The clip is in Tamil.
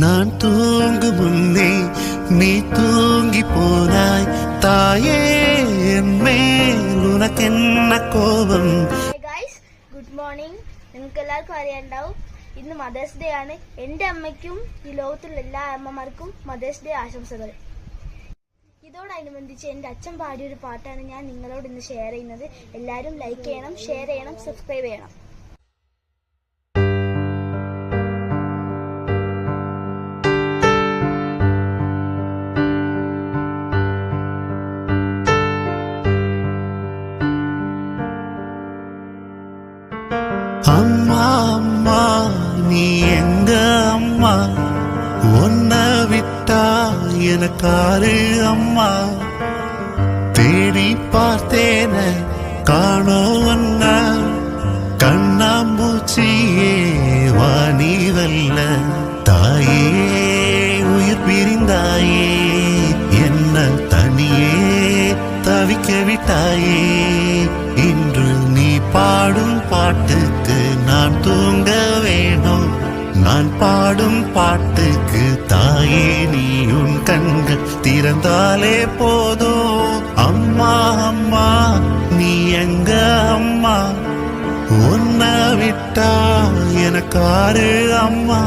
நான் தூங்கும் முன்னே நீ தூங்கி போனாய் தாயே, என் மேல் ഉനക്കെന്ന കോപം. Good morning. നിങ്ങൾക്ക് എല്ലാവർക്കും അറിയാണ്ടാവും ഇന്ന് മദേഴ്സ് ഡേ ആണ്. എൻ്റെ അമ്മയ്ക്കും ഈ ലോകത്തുള്ള എല്ലാ അമ്മമാർക്കും മദേഴ്സ് ഡേ ആശംസകൾ. ഇതോടനുബന്ധിച്ച് എൻ്റെ അച്ഛൻ പാടിയൊരു പാട്ടാണ് ഞാൻ നിങ്ങളോട് ഇന്ന് ഷെയർ ചെയ്യുന്നത്. എല്ലാവരും ലൈക്ക് ചെയ്യണം, ഷെയർ ചെയ്യണം, സബ്സ്ക്രൈബ് ചെയ്യണം. அம்மா அம்மா நீ எங்க அம்மா, உன்னை விட்டா எனக்காரு அம்மா. தேடி பார்த்தேன காணோவன்ன கண்ணாம்பூச்சியே வாணிவல்ல. தாயே உயிர் பிரிந்தாயே, என்ன தனியே தவிக்க விட்டாயே. இன்று நீ பாடும் பாட்டுக்கு நான் தூங்க வேணும். நான் பாடும் பாட்டுக்கு தாயே நீ உன் கண்கள் திறந்தாலே போதும். அம்மா அம்மா நீ எங்க அம்மா, உன்னை விட்டா எனக்காரு அம்மா.